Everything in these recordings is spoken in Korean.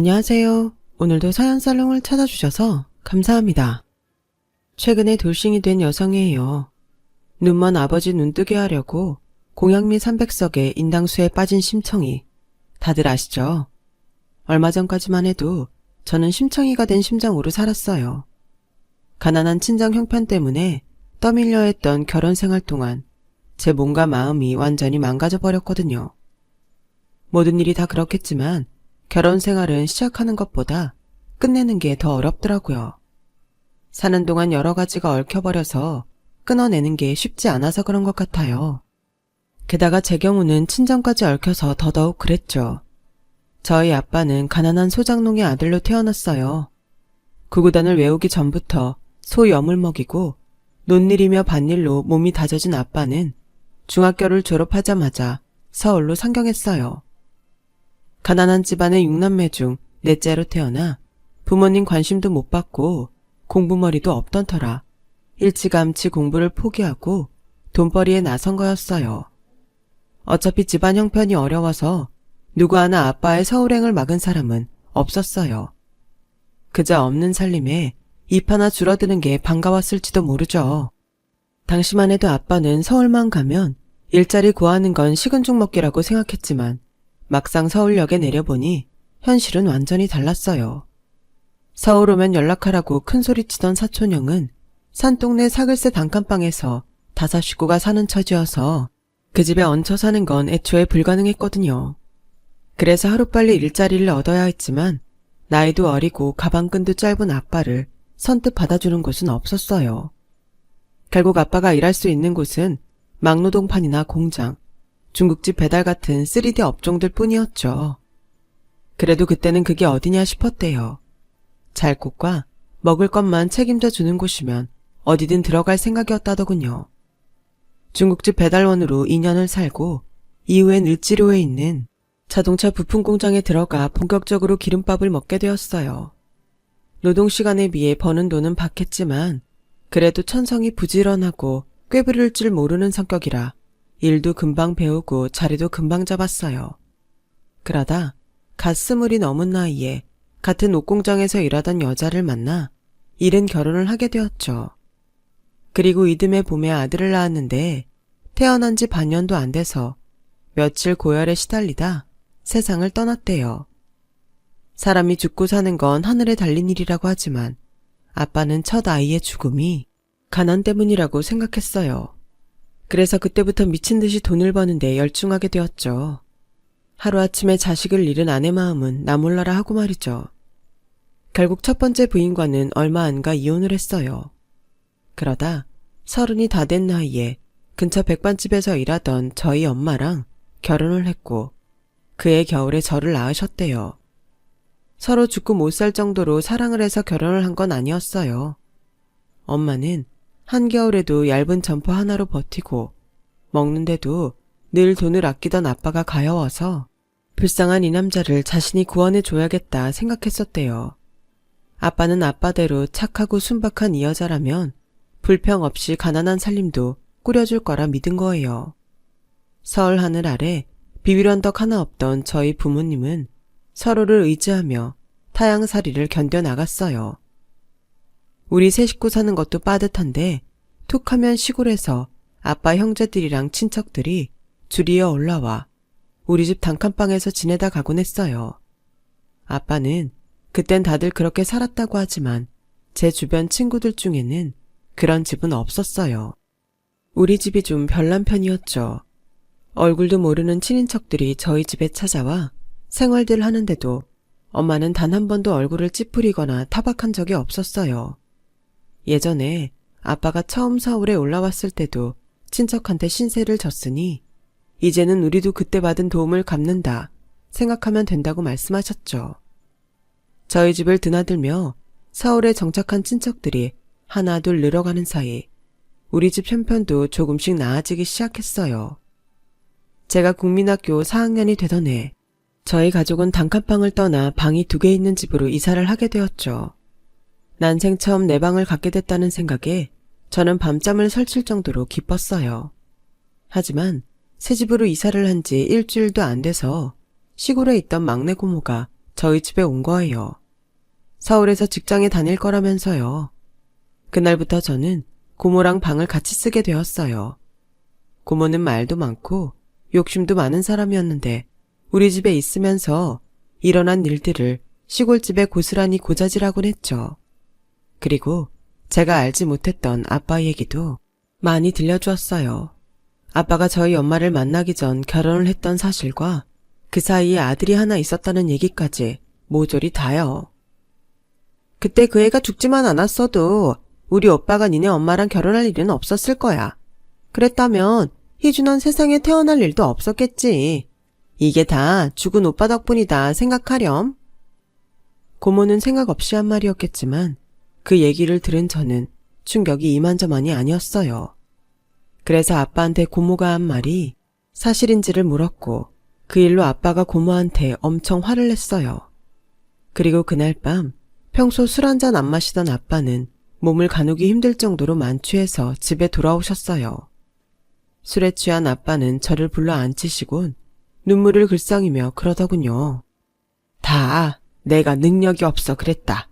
안녕하세요. 오늘도 서연살롱을 찾아주셔서 감사합니다. 최근에 돌싱이 된 여성이에요. 눈먼 아버지 눈뜨게 하려고 공양미 300석의 인당수에 빠진 심청이. 다들 아시죠? 얼마 전까지만 해도 저는 심청이가 된 심정으로 살았어요. 가난한 친정 형편 때문에 떠밀려 했던 결혼 생활 동안 제 몸과 마음이 완전히 망가져 버렸거든요. 모든 일이 다 그렇겠지만 결혼 생활은 시작하는 것보다 끝내는 게 더 어렵더라고요. 사는 동안 여러 가지가 얽혀버려서 끊어내는 게 쉽지 않아서 그런 것 같아요. 게다가 제 경우는 친정까지 얽혀서 더더욱 그랬죠. 저희 아빠는 가난한 소장농의 아들로 태어났어요. 구구단을 외우기 전부터 소염을 먹이고 논일이며 밭일로 몸이 다져진 아빠는 중학교를 졸업하자마자 서울로 상경했어요. 가난한 집안의 6남매 중 넷째로 태어나 부모님 관심도 못 받고 공부머리도 없던 터라 일찌감치 공부를 포기하고 돈벌이에 나선 거였어요. 어차피 집안 형편이 어려워서 누구 하나 아빠의 서울행을 막은 사람은 없었어요. 그저 없는 살림에 입 하나 줄어드는 게 반가웠을지도 모르죠. 당시만 해도 아빠는 서울만 가면 일자리 구하는 건 식은 죽 먹기라고 생각했지만 막상 서울역에 내려보니 현실은 완전히 달랐어요. 서울 오면 연락하라고 큰소리치던 사촌형은 산동네 사글세 단칸방에서 5 식구가 사는 처지여서 그 집에 얹혀 사는 건 애초에 불가능했거든요. 그래서 하루빨리 일자리를 얻어야 했지만 나이도 어리고 가방끈도 짧은 아빠를 선뜻 받아주는 곳은 없었어요. 결국 아빠가 일할 수 있는 곳은 막노동판이나 공장, 중국집 배달 같은 3D 업종들 뿐이었죠. 그래도 그때는 그게 어디냐 싶었대요. 잘 곳과 먹을 것만 책임져 주는 곳이면 어디든 들어갈 생각이었다더군요. 중국집 배달원으로 2년을 살고 이후엔 을지로에 있는 자동차 부품 공장에 들어가 본격적으로 기름밥을 먹게 되었어요. 노동시간에 비해 버는 돈은 박했지만 그래도 천성이 부지런하고 꾀부릴 줄 모르는 성격이라 일도 금방 배우고 자리도 금방 잡았어요. 그러다 갓 20이 넘은 나이에 같은 옷공장에서 일하던 여자를 만나 이른 결혼을 하게 되었죠. 그리고 이듬해 봄에 아들을 낳았는데 태어난 지 반년도 안 돼서 며칠 고열에 시달리다 세상을 떠났대요. 사람이 죽고 사는 건 하늘에 달린 일이라고 하지만 아빠는 첫 아이의 죽음이 가난 때문이라고 생각했어요. 그래서 그때부터 미친 듯이 돈을 버는데 열중하게 되었죠. 하루아침에 자식을 잃은 아내 마음은 나 몰라라 하고 말이죠. 결국 첫 번째 부인과는 얼마 안 가 이혼을 했어요. 그러다 30이 다 된 나이에 근처 백반집에서 일하던 저희 엄마랑 결혼을 했고 그해 겨울에 저를 낳으셨대요. 서로 죽고 못 살 정도로 사랑을 해서 결혼을 한 건 아니었어요. 엄마는 한겨울에도 얇은 점퍼 하나로 버티고 먹는데도 늘 돈을 아끼던 아빠가 가여워서 불쌍한 이 남자를 자신이 구원해 줘야겠다 생각했었대요. 아빠는 아빠대로 착하고 순박한 이 여자라면 불평 없이 가난한 살림도 꾸려줄 거라 믿은 거예요. 서울 하늘 아래 비빌 언덕 하나 없던 저희 부모님은 서로를 의지하며 타양살이를 견뎌나갔어요. 우리 세 식구 사는 것도 빠듯한데 툭하면 시골에서 아빠 형제들이랑 친척들이 줄이어 올라와 우리 집 단칸방에서 지내다 가곤 했어요. 아빠는 그땐 다들 그렇게 살았다고 하지만 제 주변 친구들 중에는 그런 집은 없었어요. 우리 집이 좀 별난 편이었죠. 얼굴도 모르는 친인척들이 저희 집에 찾아와 생활들 하는데도 엄마는 단 한 번도 얼굴을 찌푸리거나 타박한 적이 없었어요. 예전에 아빠가 처음 서울에 올라왔을 때도 친척한테 신세를 졌으니 이제는 우리도 그때 받은 도움을 갚는다 생각하면 된다고 말씀하셨죠. 저희 집을 드나들며 서울에 정착한 친척들이 하나둘 늘어가는 사이 우리 집 형편도 조금씩 나아지기 시작했어요. 제가 국민학교 4학년이 되던 해 저희 가족은 단칸방을 떠나 방이 2개 있는 집으로 이사를 하게 되었죠. 난생 처음 내 방을 갖게 됐다는 생각에 저는 밤잠을 설칠 정도로 기뻤어요. 하지만 새 집으로 이사를 한 지 일주일도 안 돼서 시골에 있던 막내 고모가 저희 집에 온 거예요. 서울에서 직장에 다닐 거라면서요. 그날부터 저는 고모랑 방을 같이 쓰게 되었어요. 고모는 말도 많고 욕심도 많은 사람이었는데 우리 집에 있으면서 일어난 일들을 시골집에 고스란히 고자질하곤 했죠. 그리고 제가 알지 못했던 아빠 얘기도 많이 들려주었어요. 아빠가 저희 엄마를 만나기 전 결혼을 했던 사실과 그 사이에 아들이 하나 있었다는 얘기까지 모조리 다요. 그때 그 애가 죽지만 않았어도 우리 오빠가 니네 엄마랑 결혼할 일은 없었을 거야. 그랬다면 희준은 세상에 태어날 일도 없었겠지. 이게 다 죽은 오빠 덕분이다 생각하렴. 고모는 생각 없이 한 말이었겠지만 그 얘기를 들은 저는 충격이 이만저만이 아니었어요. 그래서 아빠한테 고모가 한 말이 사실인지를 물었고 그 일로 아빠가 고모한테 엄청 화를 냈어요. 그리고 그날 밤 평소 술 한잔 안 마시던 아빠는 몸을 가누기 힘들 정도로 만취해서 집에 돌아오셨어요. 술에 취한 아빠는 저를 불러 앉히시곤 눈물을 글썽이며 그러더군요. 다 내가 능력이 없어 그랬다.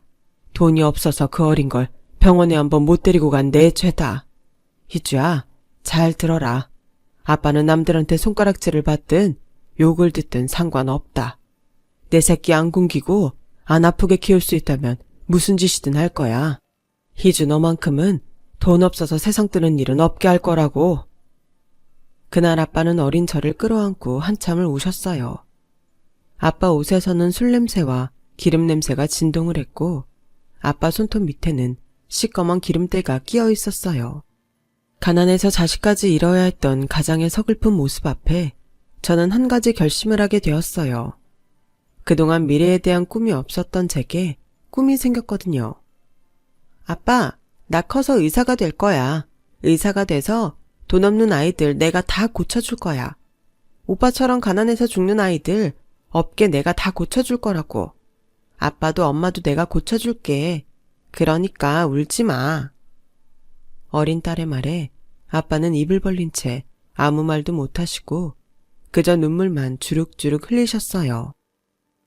돈이 없어서 그 어린 걸 병원에 한번 못 데리고 간 내 죄다. 희주야, 잘 들어라. 아빠는 남들한테 손가락질을 받든 욕을 듣든 상관없다. 내 새끼 안 굶기고 안 아프게 키울 수 있다면 무슨 짓이든 할 거야. 희주 너만큼은 돈 없어서 세상 뜨는 일은 없게 할 거라고. 그날 아빠는 어린 저를 끌어안고 한참을 우셨어요. 아빠 옷에서는 술 냄새와 기름 냄새가 진동을 했고 아빠 손톱 밑에는 시꺼먼 기름때가 끼어 있었어요. 가난해서 자식까지 잃어야 했던 가장의 서글픈 모습 앞에 저는 한 가지 결심을 하게 되었어요. 그동안 미래에 대한 꿈이 없었던 제게 꿈이 생겼거든요. 아빠, 나 커서 의사가 될 거야. 의사가 돼서 돈 없는 아이들 내가 다 고쳐줄 거야. 오빠처럼 가난해서 죽는 아이들 없게 내가 다 고쳐줄 거라고. 아빠도 엄마도 내가 고쳐줄게. 그러니까 울지 마. 어린 딸의 말에 아빠는 입을 벌린 채 아무 말도 못하시고 그저 눈물만 주룩주룩 흘리셨어요.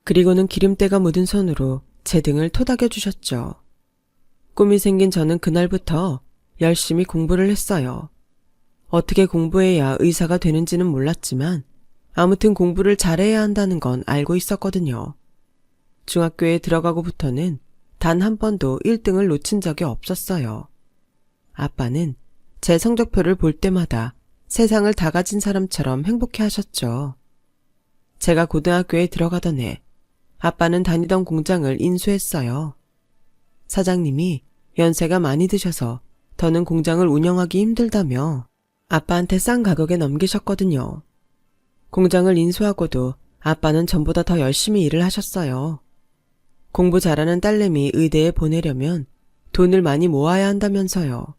그리고는 기름때가 묻은 손으로 제 등을 토닥여 주셨죠. 꿈이 생긴 저는 그날부터 열심히 공부를 했어요. 어떻게 공부해야 의사가 되는지는 몰랐지만 아무튼 공부를 잘해야 한다는 건 알고 있었거든요. 중학교에 들어가고부터는 단 한 번도 1등을 놓친 적이 없었어요. 아빠는 제 성적표를 볼 때마다 세상을 다 가진 사람처럼 행복해 하셨죠. 제가 고등학교에 들어가던 해 아빠는 다니던 공장을 인수했어요. 사장님이 연세가 많이 드셔서 더는 공장을 운영하기 힘들다며 아빠한테 싼 가격에 넘기셨거든요. 공장을 인수하고도 아빠는 전보다 더 열심히 일을 하셨어요. 공부 잘하는 딸내미 의대에 보내려면 돈을 많이 모아야 한다면서요.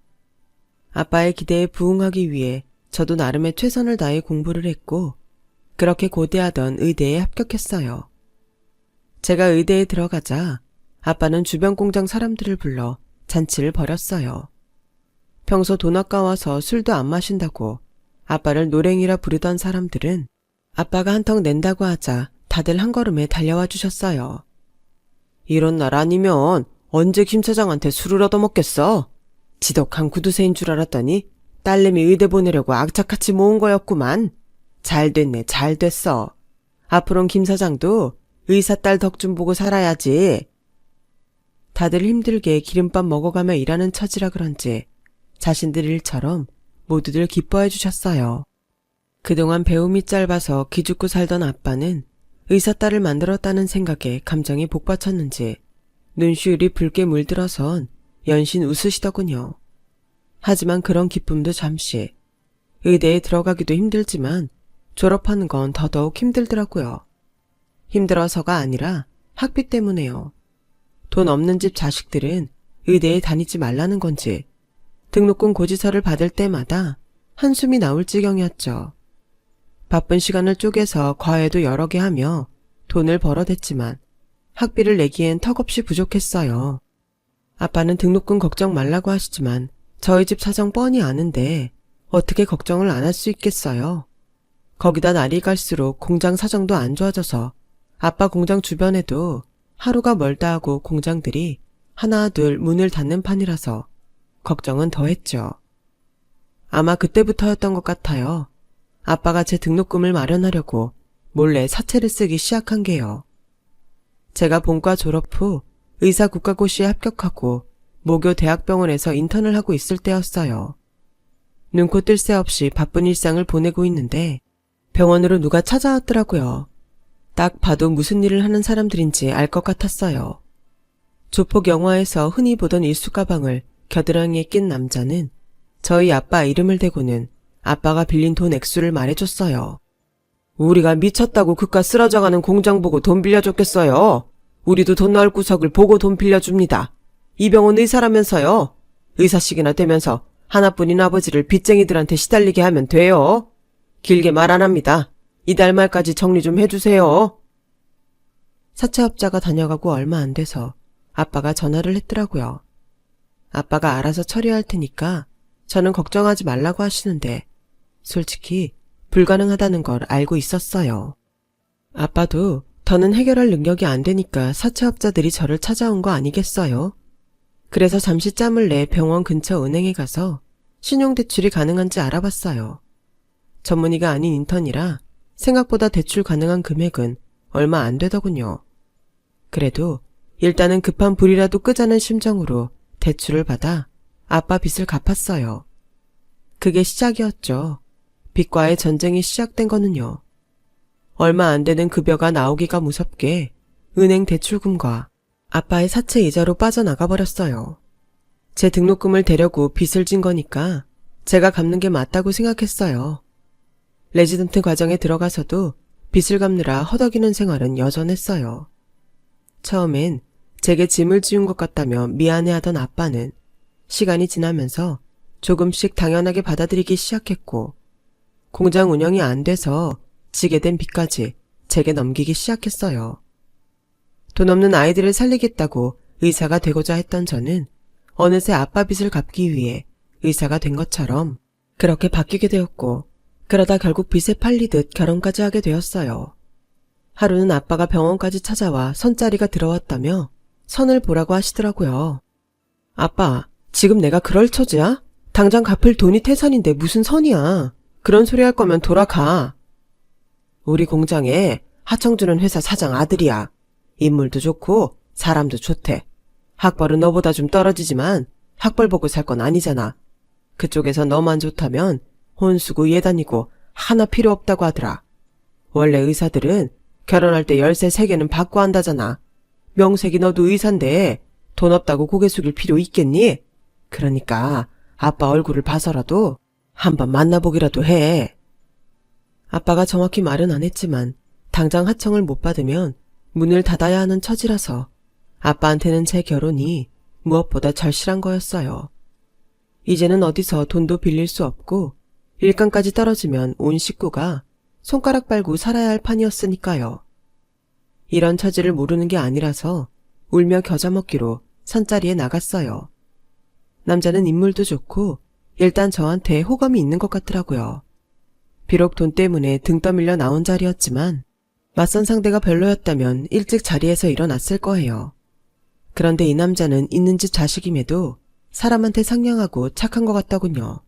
아빠의 기대에 부응하기 위해 저도 나름의 최선을 다해 공부를 했고 그렇게 고대하던 의대에 합격했어요. 제가 의대에 들어가자 아빠는 주변 공장 사람들을 불러 잔치를 벌였어요. 평소 돈 아까워서 술도 안 마신다고 아빠를 노랭이라 부르던 사람들은 아빠가 한턱 낸다고 하자 다들 한 걸음에 달려와 주셨어요. 이런 날 아니면 언제 김 차장한테 술을 얻어먹겠어? 지독한 구두쇠인 줄 알았더니 딸내미 의대 보내려고 악착같이 모은 거였구만. 잘 됐네, 잘 됐어. 앞으론 김 사장도 의사딸 덕 좀 보고 살아야지. 다들 힘들게 기름밥 먹어가며 일하는 처지라 그런지 자신들 일처럼 모두들 기뻐해 주셨어요. 그동안 배움이 짧아서 기죽고 살던 아빠는 의사딸을 만들었다는 생각에 감정이 복받쳤는지 눈시울이 붉게 물들어선 연신 웃으시더군요. 하지만 그런 기쁨도 잠시. 의대에 들어가기도 힘들지만 졸업하는 건 더더욱 힘들더라고요. 힘들어서가 아니라 학비 때문에요. 돈 없는 집 자식들은 의대에 다니지 말라는 건지 등록금 고지서를 받을 때마다 한숨이 나올 지경이었죠. 바쁜 시간을 쪼개서 과외도 여러 개 하며 돈을 벌어댔지만 학비를 내기엔 턱없이 부족했어요. 아빠는 등록금 걱정 말라고 하시지만 저희 집 사정 뻔히 아는데 어떻게 걱정을 안 할 수 있겠어요. 거기다 날이 갈수록 공장 사정도 안 좋아져서 아빠 공장 주변에도 하루가 멀다 하고 공장들이 하나 둘 문을 닫는 판이라서 걱정은 더했죠. 아마 그때부터였던 것 같아요. 아빠가 제 등록금을 마련하려고 몰래 사채를 쓰기 시작한 게요. 제가 본과 졸업 후 의사 국가고시에 합격하고 모교 대학병원에서 인턴을 하고 있을 때였어요. 눈코 뜰 새 없이 바쁜 일상을 보내고 있는데 병원으로 누가 찾아왔더라고요. 딱 봐도 무슨 일을 하는 사람들인지 알 것 같았어요. 조폭 영화에서 흔히 보던 일수가방을 겨드랑이에 낀 남자는 저희 아빠 이름을 대고는 아빠가 빌린 돈 액수를 말해줬어요. 우리가 미쳤다고 그깟 쓰러져가는 공장 보고 돈 빌려줬겠어요. 우리도 돈 나올 구석을 보고 돈 빌려줍니다. 이 병원 의사라면서요. 의사식이나 되면서 하나뿐인 아버지를 빚쟁이들한테 시달리게 하면 돼요. 길게 말 안 합니다. 이달 말까지 정리 좀 해주세요. 사채업자가 다녀가고 얼마 안 돼서 아빠가 전화를 했더라고요. 아빠가 알아서 처리할 테니까 저는 걱정하지 말라고 하시는데 솔직히 불가능하다는 걸 알고 있었어요. 아빠도 더는 해결할 능력이 안 되니까 사채업자들이 저를 찾아온 거 아니겠어요? 그래서 잠시 짬을 내 병원 근처 은행에 가서 신용대출이 가능한지 알아봤어요. 전문의가 아닌 인턴이라 생각보다 대출 가능한 금액은 얼마 안 되더군요. 그래도 일단은 급한 불이라도 끄자는 심정으로 대출을 받아 아빠 빚을 갚았어요. 그게 시작이었죠. 빚과의 전쟁이 시작된 거는요. 얼마 안 되는 급여가 나오기가 무섭게 은행 대출금과 아빠의 사채 이자로 빠져나가 버렸어요. 제 등록금을 대려고 빚을 진 거니까 제가 갚는 게 맞다고 생각했어요. 레지던트 과정에 들어가서도 빚을 갚느라 허덕이는 생활은 여전했어요. 처음엔 제게 짐을 지운 것 같다며 미안해하던 아빠는 시간이 지나면서 조금씩 당연하게 받아들이기 시작했고 공장 운영이 안 돼서 지게 된 빚까지 제게 넘기기 시작했어요. 돈 없는 아이들을 살리겠다고 의사가 되고자 했던 저는 어느새 아빠 빚을 갚기 위해 의사가 된 것처럼 그렇게 바뀌게 되었고 그러다 결국 빚에 팔리듯 결혼까지 하게 되었어요. 하루는 아빠가 병원까지 찾아와 선자리가 들어왔다며 선을 보라고 하시더라고요. 아빠, 지금 내가 그럴 처지야? 당장 갚을 돈이 태산인데 무슨 선이야. 그런 소리 할 거면 돌아가. 우리 공장에 하청주는 회사 사장 아들이야. 인물도 좋고 사람도 좋대. 학벌은 너보다 좀 떨어지지만 학벌 보고 살 건 아니잖아. 그쪽에서 너만 좋다면 혼수고 예단이고 하나 필요 없다고 하더라. 원래 의사들은 결혼할 때 열쇠 3개는 받고 한다잖아. 명색이 너도 의사인데 돈 없다고 고개 숙일 필요 있겠니? 그러니까 아빠 얼굴을 봐서라도 한번 만나보기라도 해. 아빠가 정확히 말은 안 했지만 당장 하청을 못 받으면 문을 닫아야 하는 처지라서 아빠한테는 제 결혼이 무엇보다 절실한 거였어요. 이제는 어디서 돈도 빌릴 수 없고 일감까지 떨어지면 온 식구가 손가락 빨고 살아야 할 판이었으니까요. 이런 처지를 모르는 게 아니라서 울며 겨자 먹기로 선자리에 나갔어요. 남자는 인물도 좋고 일단 저한테 호감이 있는 것 같더라고요. 비록 돈 때문에 등 떠밀려 나온 자리였지만 맞선 상대가 별로였다면 일찍 자리에서 일어났을 거예요. 그런데 이 남자는 있는 집 자식임에도 사람한테 상냥하고 착한 것 같더군요.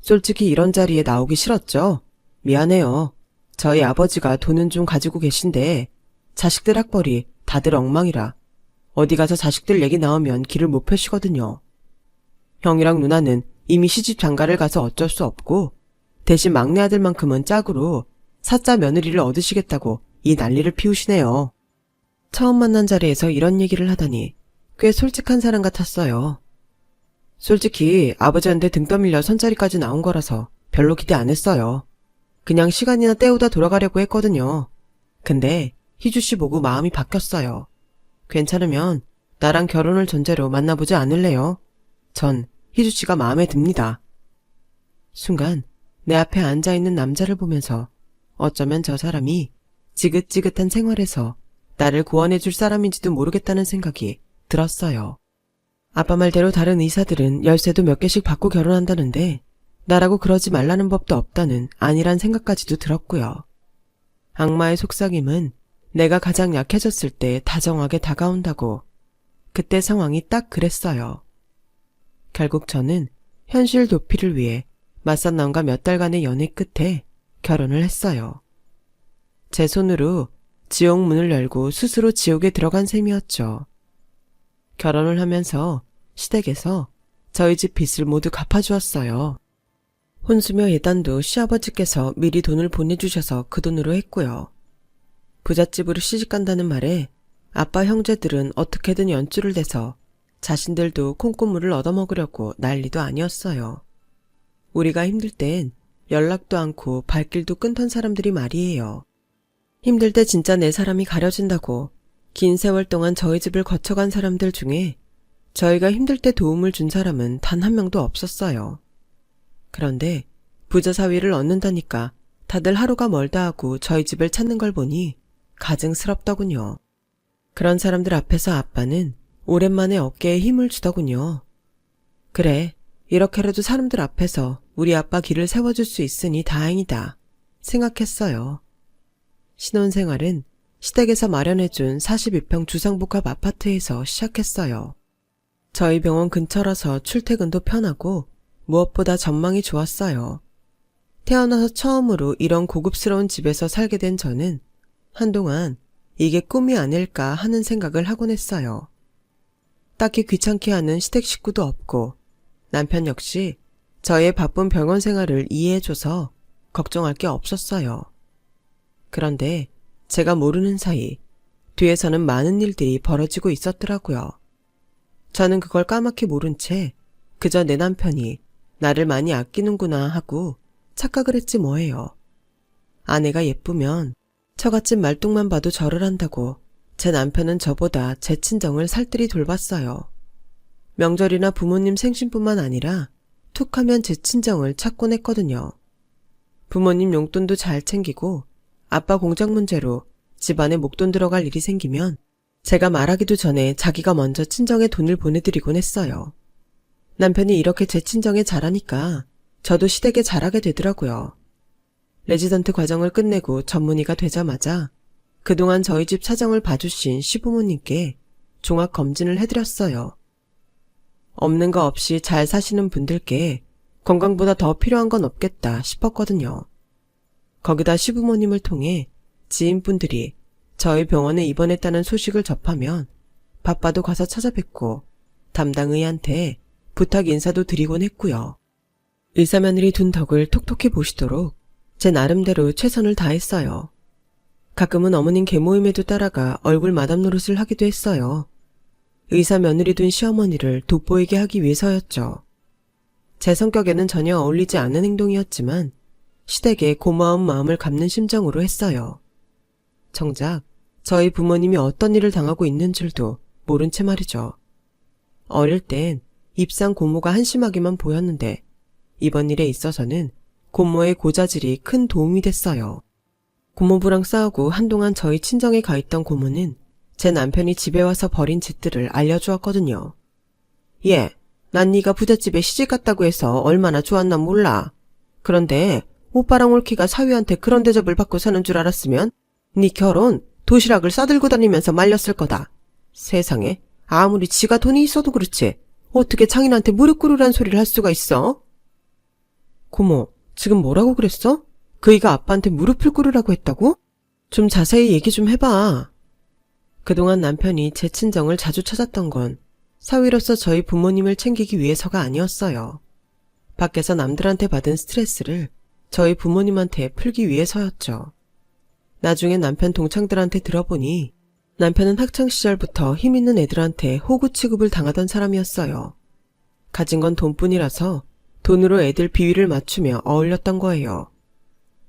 솔직히 이런 자리에 나오기 싫었죠. 미안해요. 저희 아버지가 돈은 좀 가지고 계신데 자식들 학벌이 다들 엉망이라 어디 가서 자식들 얘기 나오면 길을 못 펴시거든요. 형이랑 누나는 이미 시집 장가를 가서 어쩔 수 없고 대신 막내 아들만큼은 짝으로 사자 며느리를 얻으시겠다고 이 난리를 피우시네요. 처음 만난 자리에서 이런 얘기를 하다니 꽤 솔직한 사람 같았어요. 솔직히 아버지한테 등 떠밀려 선자리까지 나온 거라서 별로 기대 안 했어요. 그냥 시간이나 때우다 돌아가려고 했거든요. 근데 희주씨 보고 마음이 바뀌었어요. 괜찮으면 나랑 결혼을 전제로 만나보지 않을래요? 전 희주씨가 마음에 듭니다. 순간 내 앞에 앉아있는 남자를 보면서 어쩌면 저 사람이 지긋지긋한 생활에서 나를 구원해줄 사람인지도 모르겠다는 생각이 들었어요. 아빠 말대로 다른 의사들은 열쇠도 몇 개씩 받고 결혼한다는데 나라고 그러지 말라는 법도 없다는 안일한 생각까지도 들었고요. 악마의 속삭임은 내가 가장 약해졌을 때 다정하게 다가온다고. 그때 상황이 딱 그랬어요. 결국 저는 현실 도피를 위해 맞선 남과 몇 달간의 연애 끝에 결혼을 했어요. 제 손으로 지옥 문을 열고 스스로 지옥에 들어간 셈이었죠. 결혼을 하면서 시댁에서 저희 집 빚을 모두 갚아주었어요. 혼수며 예단도 시아버지께서 미리 돈을 보내주셔서 그 돈으로 했고요. 부잣집으로 시집간다는 말에 아빠 형제들은 어떻게든 연줄을 대서 자신들도 콩고물을 얻어먹으려고 난리도 아니었어요. 우리가 힘들 땐 연락도 않고 발길도 끊던 사람들이 말이에요. 힘들 때 진짜 내 사람이 가려진다고 긴 세월 동안 저희 집을 거쳐간 사람들 중에 저희가 힘들 때 도움을 준 사람은 단 한 명도 없었어요. 그런데 부자 사위를 얻는다니까 다들 하루가 멀다 하고 저희 집을 찾는 걸 보니 가증스럽더군요. 그런 사람들 앞에서 아빠는 오랜만에 어깨에 힘을 주더군요. 그래, 이렇게라도 사람들 앞에서 우리 아빠 길을 세워줄 수 있으니 다행이다 생각했어요. 신혼생활은 시댁에서 마련해준 42평 주상복합 아파트에서 시작했어요. 저희 병원 근처라서 출퇴근도 편하고 무엇보다 전망이 좋았어요. 태어나서 처음으로 이런 고급스러운 집에서 살게 된 저는 한동안 이게 꿈이 아닐까 하는 생각을 하곤 했어요. 딱히 귀찮게 하는 시댁 식구도 없고 남편 역시 저의 바쁜 병원 생활을 이해해줘서 걱정할 게 없었어요. 그런데 제가 모르는 사이 뒤에서는 많은 일들이 벌어지고 있었더라고요. 저는 그걸 까맣게 모른 채 그저 내 남편이 나를 많이 아끼는구나 하고 착각을 했지 뭐예요. 아내가 예쁘면 처갓집 말뚝만 봐도 절을 한다고 제 남편은 저보다 제 친정을 살뜰히 돌봤어요. 명절이나 부모님 생신뿐만 아니라 툭하면 제 친정을 찾곤 했거든요. 부모님 용돈도 잘 챙기고 아빠 공장 문제로 집안에 목돈 들어갈 일이 생기면 제가 말하기도 전에 자기가 먼저 친정에 돈을 보내드리곤 했어요. 남편이 이렇게 제 친정에 잘하니까 저도 시댁에 잘하게 되더라고요. 레지던트 과정을 끝내고 전문의가 되자마자 그동안 저희 집 사정을 봐주신 시부모님께 종합검진을 해드렸어요. 없는 거 없이 잘 사시는 분들께 건강보다 더 필요한 건 없겠다 싶었거든요. 거기다 시부모님을 통해 지인분들이 저희 병원에 입원했다는 소식을 접하면 바빠도 가서 찾아뵙고 담당 의한테 부탁 인사도 드리곤 했고요. 의사 며느리 둔 덕을 톡톡히 보시도록 제 나름대로 최선을 다했어요. 가끔은 어머님 개모임에도 따라가 얼굴 마담 노릇을 하기도 했어요. 의사 며느리 둔 시어머니를 돋보이게 하기 위해서였죠. 제 성격에는 전혀 어울리지 않는 행동이었지만 시댁에 고마운 마음을 갚는 심정으로 했어요. 정작 저희 부모님이 어떤 일을 당하고 있는 줄도 모른 채 말이죠. 어릴 땐 입상 고모가 한심하게만 보였는데 이번 일에 있어서는 고모의 고자질이 큰 도움이 됐어요. 고모부랑 싸우고 한동안 저희 친정에 가 있던 고모는 제 남편이 집에 와서 벌인 짓들을 알려주었거든요. 예, 난 네가 부잣집에 시집갔다고 해서 얼마나 좋았나 몰라. 그런데 오빠랑 올키가 사위한테 그런 대접을 받고 사는 줄 알았으면 네 결혼 도시락을 싸들고 다니면서 말렸을 거다. 세상에, 아무리 지가 돈이 있어도 그렇지 어떻게 장인한테 무릎 꿇으란 소리를 할 수가 있어? 고모, 지금 뭐라고 그랬어? 그이가 아빠한테 무릎을 꿇으라고 했다고? 좀 자세히 얘기 좀 해봐. 그동안 남편이 제 친정을 자주 찾았던 건 사위로서 저희 부모님을 챙기기 위해서가 아니었어요. 밖에서 남들한테 받은 스트레스를 저희 부모님한테 풀기 위해서였죠. 나중에 남편 동창들한테 들어보니 남편은 학창시절부터 힘있는 애들한테 호구 취급을 당하던 사람이었어요. 가진 건 돈뿐이라서 돈으로 애들 비위를 맞추며 어울렸던 거예요.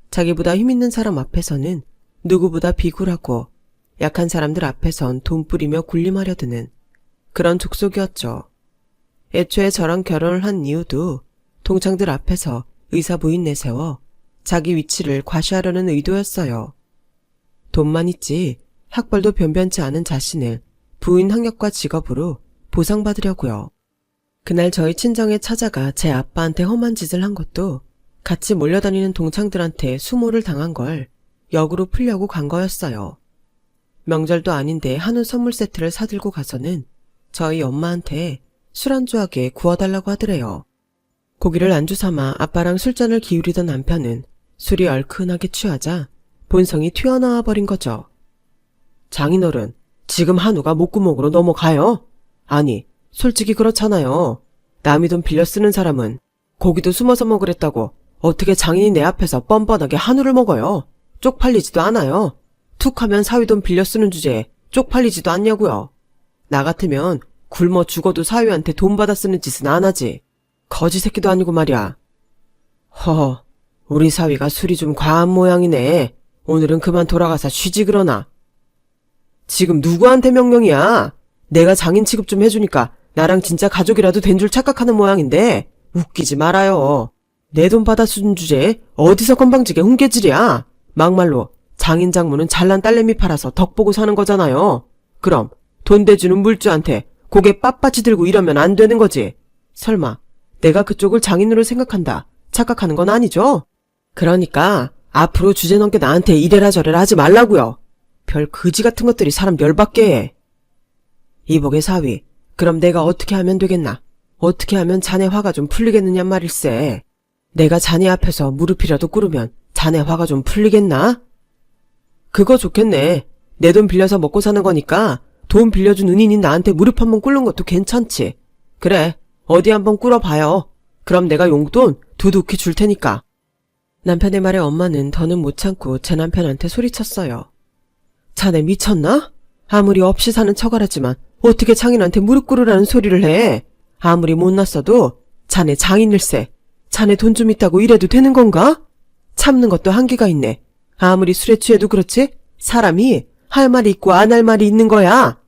자기보다 힘있는 사람 앞에서는 누구보다 비굴하고 약한 사람들 앞에선 돈 뿌리며 군림하려 드는 그런 족속이었죠. 애초에 저랑 결혼을 한 이유도 동창들 앞에서 의사 부인 내세워 자기 위치를 과시하려는 의도였어요. 돈만 있지 학벌도 변변치 않은 자신을 부인 학력과 직업으로 보상받으려고요. 그날 저희 친정에 찾아가 제 아빠한테 험한 짓을 한 것도 같이 몰려다니는 동창들한테 수모를 당한 걸 역으로 풀려고 간 거였어요. 명절도 아닌데 한우 선물 세트를 사들고 가서는 저희 엄마한테 술안주하게 구워달라고 하더래요. 고기를 안주 삼아 아빠랑 술잔을 기울이던 남편은 술이 얼큰하게 취하자 본성이 튀어나와 버린 거죠. 장인어른, 지금 한우가 목구멍으로 넘어가요? 아니, 솔직히 그렇잖아요. 남이 돈 빌려 쓰는 사람은 고기도 숨어서 먹으랬다고 어떻게 장인이 내 앞에서 뻔뻔하게 한우를 먹어요? 쪽팔리지도 않아요. 툭 하면 사위 돈 빌려 쓰는 주제에 쪽팔리지도 않냐고요. 나 같으면 굶어 죽어도 사위한테 돈 받아 쓰는 짓은 안 하지. 거지 새끼도 아니고 말이야. 허허, 우리 사위가 술이 좀 과한 모양이네. 오늘은 그만 돌아가서 쉬지 그러나. 지금 누구한테 명령이야? 내가 장인 취급 좀 해주니까 나랑 진짜 가족이라도 된 줄 착각하는 모양인데 웃기지 말아요. 내 돈 받아 쓰는 주제에 어디서 건방지게 훈계질이야. 막말로 장인 장모는 잘난 딸내미 팔아서 덕 보고 사는 거잖아요. 그럼 돈 대주는 물주한테 고개 빳빳이 들고 이러면 안 되는 거지. 설마 내가 그쪽을 장인으로 생각한다 착각하는 건 아니죠? 그러니까 앞으로 주제 넘게 나한테 이래라 저래라 하지 말라고요. 별 거지 같은 것들이 사람 열받게 해. 이복의 사위, 그럼 내가 어떻게 하면 되겠나? 어떻게 하면 자네 화가 좀 풀리겠느냐 말일세. 내가 자네 앞에서 무릎이라도 꿇으면 자네 화가 좀 풀리겠나? 그거 좋겠네. 내 돈 빌려서 먹고 사는 거니까 돈 빌려준 은인이 나한테 무릎 한번 꿇는 것도 괜찮지. 그래, 어디 한번 꿇어봐요. 그럼 내가 용돈 두둑히 줄 테니까. 남편의 말에 엄마는 더는 못 참고 제 남편한테 소리쳤어요. 자네 미쳤나? 아무리 없이 사는 척하라지만 어떻게 장인한테 무릎 꿇으라는 소리를 해. 아무리 못났어도 자네 장인일세. 자네 돈 좀 있다고 이래도 되는 건가? 참는 것도 한계가 있네. 아무리 술에 취해도 그렇지 사람이 할 말이 있고 안 할 말이 있는 거야.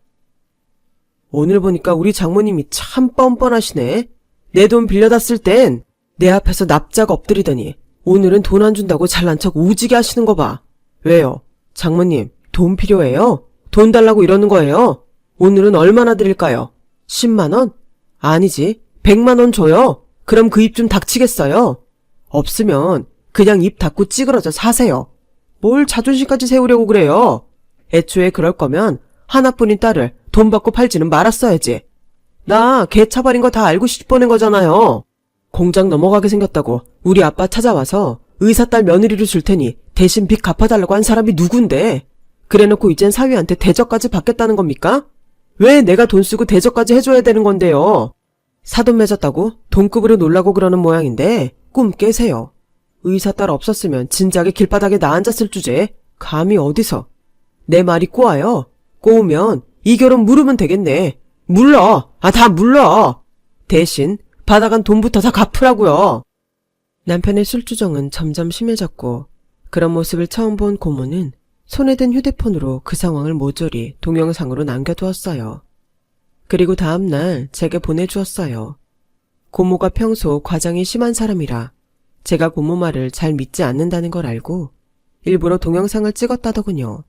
오늘 보니까 우리 장모님이 참 뻔뻔하시네. 내 돈 빌려다 쓸 땐 내 앞에서 납작 엎드리더니 오늘은 돈 안 준다고 잘난 척 우지게 하시는 거 봐. 왜요? 장모님 돈 필요해요? 돈 달라고 이러는 거예요? 오늘은 얼마나 드릴까요? 10만 원? 아니지 100만 원 줘요. 그럼 그 입 좀 닥치겠어요? 없으면 그냥 입 닫고 찌그러져 사세요. 뭘 자존심까지 세우려고 그래요? 애초에 그럴 거면 하나뿐인 딸을 돈 받고 팔지는 말았어야지. 나 개 차버린 거 다 알고 싶어낸 거잖아요. 공장 넘어가게 생겼다고 우리 아빠 찾아와서 의사딸 며느리로 줄 테니 대신 빚 갚아달라고 한 사람이 누군데? 그래놓고 이젠 사위한테 대접까지 받겠다는 겁니까? 왜 내가 돈 쓰고 대접까지 해줘야 되는 건데요? 사돈 맺었다고 돈급으로 놀라고 그러는 모양인데 꿈 깨세요. 의사딸 없었으면 진작에 길바닥에 나 앉았을 주제에 감히 어디서. 내 말이 꼬아요. 꼬우면 이 결혼 물으면 되겠네. 물러. 다 물러. 대신 받아간 돈부터 다 갚으라고요. 남편의 술주정은 점점 심해졌고 그런 모습을 처음 본 고모는 손에 든 휴대폰으로 그 상황을 모조리 동영상으로 남겨두었어요. 그리고 다음날 제게 보내주었어요. 고모가 평소 과장이 심한 사람이라 제가 고모 말을 잘 믿지 않는다는 걸 알고 일부러 동영상을 찍었다더군요.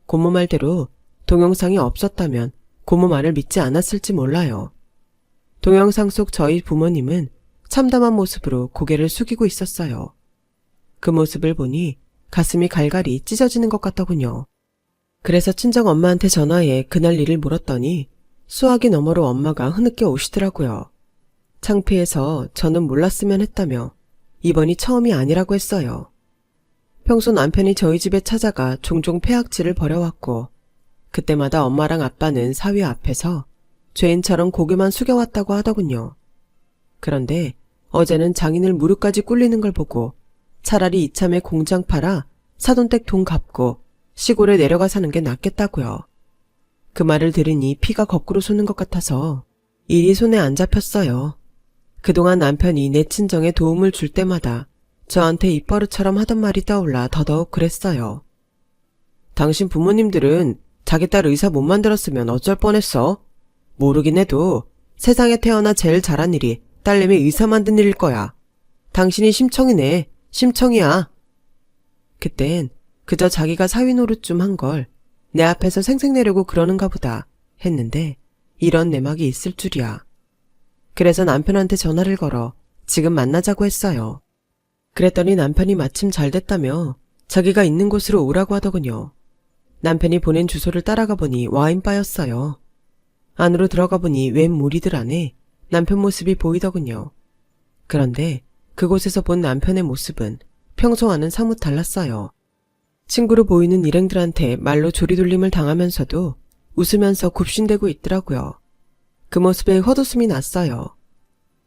고모 말대로 동영상이 없었다면 고모 말을 믿지 않았을지 몰라요. 동영상 속 저희 부모님은 참담한 모습으로 고개를 숙이고 있었어요. 그 모습을 보니 가슴이 갈갈이 찢어지는 것 같더군요. 그래서 친정 엄마한테 전화해 그날 일을 물었더니 수화기 너머로 엄마가 흐느껴 오시더라고요. 창피해서 저는 몰랐으면 했다며 이번이 처음이 아니라고 했어요. 평소 남편이 저희 집에 찾아가 종종 폐악질을 벌여왔고 그때마다 엄마랑 아빠는 사위 앞에서 죄인처럼 고개만 숙여왔다고 하더군요. 그런데 어제는 장인을 무릎까지 꿇리는 걸 보고 차라리 이참에 공장 팔아 사돈댁 돈 갚고 시골에 내려가 사는 게 낫겠다고요. 그 말을 들으니 피가 거꾸로 솟는 것 같아서 일이 손에 안 잡혔어요. 그동안 남편이 내 친정에 도움을 줄 때마다 저한테 입버릇처럼 하던 말이 떠올라 더더욱 그랬어요. 당신 부모님들은 자기 딸 의사 못 만들었으면 어쩔 뻔했어. 모르긴 해도 세상에 태어나 제일 잘한 일이 딸내미 의사 만든 일일 거야. 당신이 심청이네. 심청이야. 그땐 그저 자기가 사위 노릇 좀 한 걸 내 앞에서 생색내려고 그러는가 보다 했는데 이런 내막이 있을 줄이야. 그래서 남편한테 전화를 걸어 지금 만나자고 했어요. 그랬더니 남편이 마침 잘 됐다며 자기가 있는 곳으로 오라고 하더군요. 남편이 보낸 주소를 따라가 보니 와인바였어요. 안으로 들어가 보니 웬 무리들 안에 남편 모습이 보이더군요. 그런데 그곳에서 본 남편의 모습은 평소와는 사뭇 달랐어요. 친구로 보이는 일행들한테 말로 조리돌림을 당하면서도 웃으면서 굽신대고 있더라고요. 그 모습에 헛웃음이 났어요.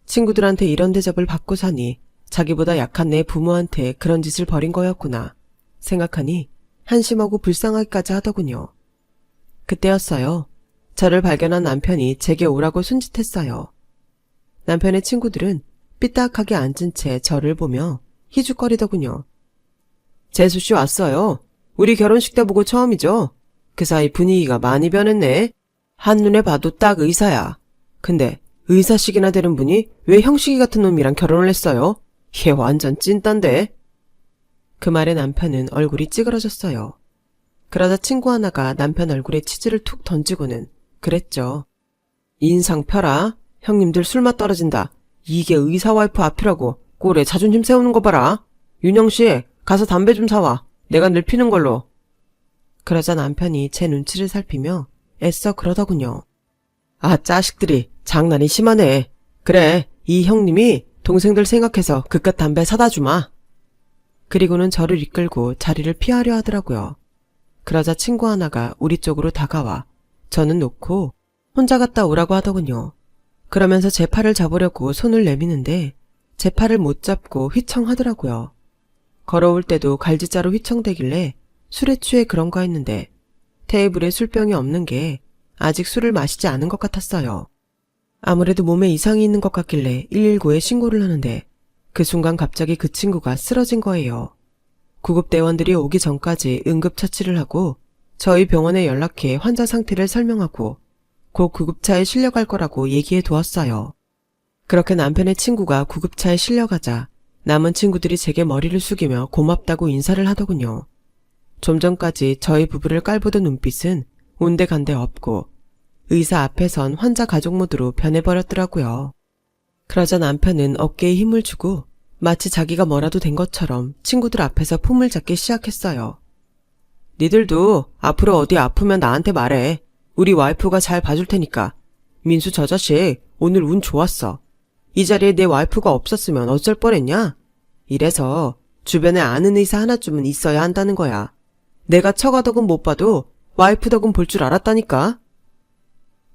친구들한테 이런 대접을 받고 사니 자기보다 약한 내 부모한테 그런 짓을 벌인 거였구나 생각하니 한심하고 불쌍하기까지 하더군요. 그때였어요. 저를 발견한 남편이 제게 오라고 손짓했어요. 남편의 친구들은 삐딱하게 앉은 채 저를 보며 희죽거리더군요. 재수씨 왔어요. 우리 결혼식 때 보고 처음이죠. 그 사이 분위기가 많이 변했네. 한눈에 봐도 딱 의사야. 근데 의사식이나 되는 분이 왜 형식이 같은 놈이랑 결혼을 했어요? 얘 완전 찐딴데. 그 말에 남편은 얼굴이 찌그러졌어요. 그러자 친구 하나가 남편 얼굴에 치즈를 툭 던지고는 그랬죠. 인상 펴라. 형님들 술맛 떨어진다. 이게 의사 와이프 앞이라고 꼴에 자존심 세우는 거 봐라. 윤영씨 가서 담배 좀 사와. 내가 늘 피는 걸로. 그러자 남편이 제 눈치를 살피며 애써 그러더군요. 아, 자식들이 장난이 심하네. 그래, 이 형님이 동생들 생각해서 그깟 담배 사다 주마. 그리고는 저를 이끌고 자리를 피하려 하더라고요. 그러자 친구 하나가 우리 쪽으로 다가와 저는 놓고 혼자 갔다 오라고 하더군요. 그러면서 제 팔을 잡으려고 손을 내미는데 제 팔을 못 잡고 휘청하더라고요. 걸어올 때도 갈지자로 휘청대길래 술에 취해 그런가 했는데 테이블에 술병이 없는 게 아직 술을 마시지 않은 것 같았어요. 아무래도 몸에 이상이 있는 것 같길래 119에 신고를 하는데 그 순간 갑자기 그 친구가 쓰러진 거예요. 구급대원들이 오기 전까지 응급처치를 하고 저희 병원에 연락해 환자 상태를 설명하고 곧 구급차에 실려갈 거라고 얘기해 두었어요. 그렇게 남편의 친구가 구급차에 실려가자 남은 친구들이 제게 머리를 숙이며 고맙다고 인사를 하더군요. 좀 전까지 저희 부부를 깔보던 눈빛은 온데간데 없고 의사 앞에선 환자 가족 모드로 변해버렸더라고요. 그러자 남편은 어깨에 힘을 주고 마치 자기가 뭐라도 된 것처럼 친구들 앞에서 품을 잡기 시작했어요. 니들도 앞으로 어디 아프면 나한테 말해. 우리 와이프가 잘 봐줄 테니까. 민수 저 자식 오늘 운 좋았어. 이 자리에 내 와이프가 없었으면 어쩔 뻔했냐? 이래서 주변에 아는 의사 하나쯤은 있어야 한다는 거야. 내가 처가 덕은 못 봐도 와이프 덕은 볼 줄 알았다니까.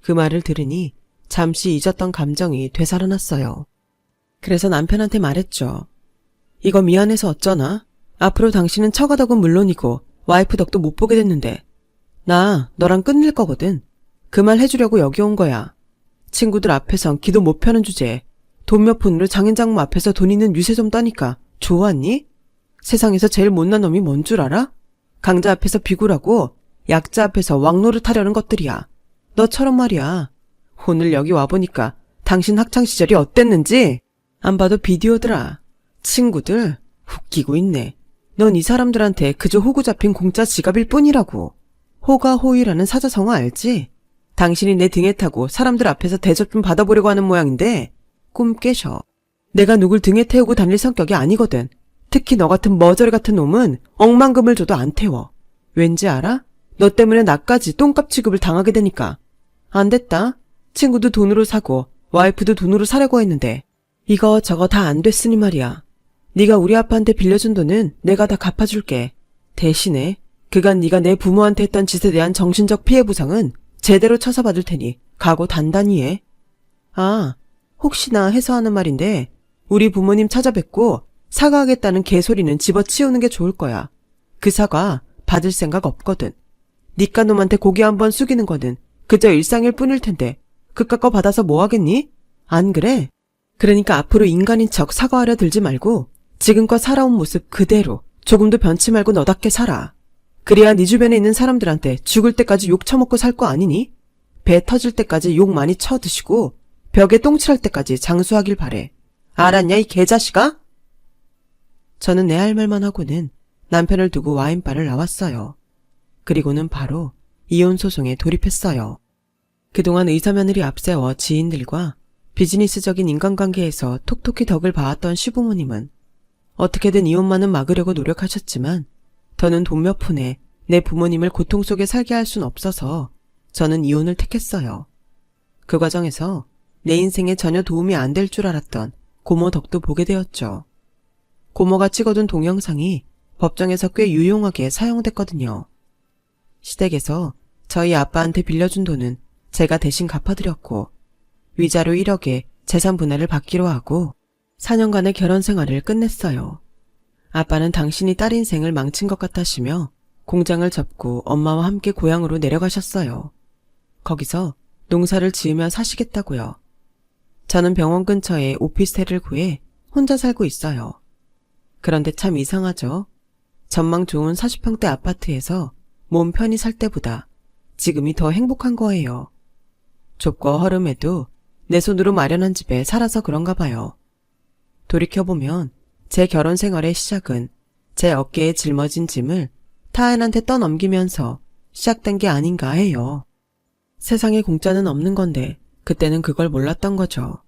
그 말을 들으니 잠시 잊었던 감정이 되살아났어요. 그래서 남편한테 말했죠. 이거 미안해서 어쩌나? 앞으로 당신은 처가 덕은 물론이고 와이프 덕도 못 보게 됐는데 나 너랑 끝낼 거거든. 그 말 해주려고 여기 온 거야. 친구들 앞에선 기도 못 펴는 주제에 돈 몇 푼으로 장인장모 앞에서 돈 있는 유세 좀 따니까 좋았니? 세상에서 제일 못난 놈이 뭔 줄 알아? 강자 앞에서 비굴하고 약자 앞에서 왕노릇 하려는 것들이야. 너처럼 말이야. 오늘 여기 와보니까 당신 학창시절이 어땠는지 안 봐도 비디오더라. 친구들 웃기고 있네. 넌 이 사람들한테 그저 호구 잡힌 공짜 지갑일 뿐이라고. 호가호위라는 사자성어 알지? 당신이 내 등에 타고 사람들 앞에서 대접 좀 받아보려고 하는 모양인데 꿈 깨셔. 내가 누굴 등에 태우고 다닐 성격이 아니거든. 특히 너 같은 머저리 같은 놈은 억만금을 줘도 안 태워. 왠지 알아? 너 때문에 나까지 똥값 취급을 당하게 되니까. 안 됐다. 친구도 돈으로 사고 와이프도 돈으로 사려고 했는데 이거 저거 다 안 됐으니 말이야. 네가 우리 아빠한테 빌려준 돈은 내가 다 갚아줄게. 대신에 그간 네가 내 부모한테 했던 짓에 대한 정신적 피해 보상은 제대로 쳐서 받을 테니 각오 단단히 해. 아, 혹시나 해서 하는 말인데 우리 부모님 찾아뵙고 사과하겠다는 개소리는 집어치우는 게 좋을 거야. 그 사과 받을 생각 없거든. 니까 놈한테 고개 한번 숙이는 거는 그저 일상일 뿐일 텐데 그깟 거 받아서 뭐 하겠니? 안 그래? 그러니까 앞으로 인간인 척 사과하려 들지 말고 지금껏 살아온 모습 그대로 조금도 변치 말고 너답게 살아. 그래야 네 주변에 있는 사람들한테 죽을 때까지 욕 처먹고 살 거 아니니? 배 터질 때까지 욕 많이 쳐드시고 벽에 똥칠할 때까지 장수하길 바래. 알았냐 이 개자식아? 저는 내 할 말만 하고는 남편을 두고 와인바를 나왔어요. 그리고는 바로 이혼 소송에 돌입했어요. 그동안 의사며느리 앞세워 지인들과 비즈니스적인 인간관계에서 톡톡히 덕을 봐왔던 시부모님은 어떻게든 이혼만은 막으려고 노력하셨지만 더는 돈 몇 푼에 내 부모님을 고통 속에 살게 할 순 없어서 저는 이혼을 택했어요. 그 과정에서 내 인생에 전혀 도움이 안 될 줄 알았던 고모 덕도 보게 되었죠. 고모가 찍어둔 동영상이 법정에서 꽤 유용하게 사용됐거든요. 시댁에서 저희 아빠한테 빌려준 돈은 제가 대신 갚아드렸고 위자료 1억에 재산 분할을 받기로 하고 4년간의 결혼 생활을 끝냈어요. 아빠는 당신이 딸 인생을 망친 것 같다시며 공장을 접고 엄마와 함께 고향으로 내려가셨어요. 거기서 농사를 지으며 사시겠다고요. 저는 병원 근처에 오피스텔을 구해 혼자 살고 있어요. 그런데 참 이상하죠? 전망 좋은 40평대 아파트에서 몸 편히 살 때보다 지금이 더 행복한 거예요. 좁고 허름해도 내 손으로 마련한 집에 살아서 그런가 봐요. 돌이켜보면 제 결혼 생활의 시작은 제 어깨에 짊어진 짐을 타인한테 떠넘기면서 시작된 게 아닌가 해요. 세상에 공짜는 없는 건데 그때는 그걸 몰랐던 거죠.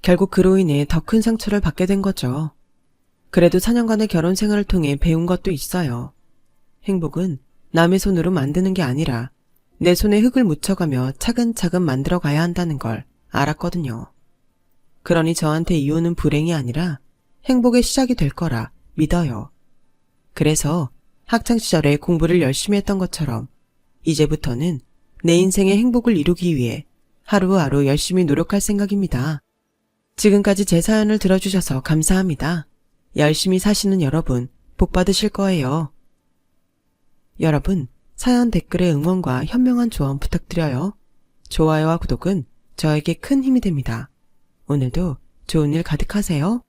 결국 그로 인해 더 큰 상처를 받게 된 거죠. 그래도 4년간의 결혼 생활을 통해 배운 것도 있어요. 행복은 남의 손으로 만드는 게 아니라 내 손에 흙을 묻혀가며 차근차근 만들어 가야 한다는 걸 알았거든요. 그러니 저한테 이혼은 불행이 아니라 행복의 시작이 될 거라 믿어요. 그래서 학창시절에 공부를 열심히 했던 것처럼 이제부터는 내 인생의 행복을 이루기 위해 하루하루 열심히 노력할 생각입니다. 지금까지 제 사연을 들어주셔서 감사합니다. 열심히 사시는 여러분, 복 받으실 거예요. 여러분, 사연 댓글에 응원과 현명한 조언 부탁드려요. 좋아요와 구독은 저에게 큰 힘이 됩니다. 오늘도 좋은 일 가득하세요.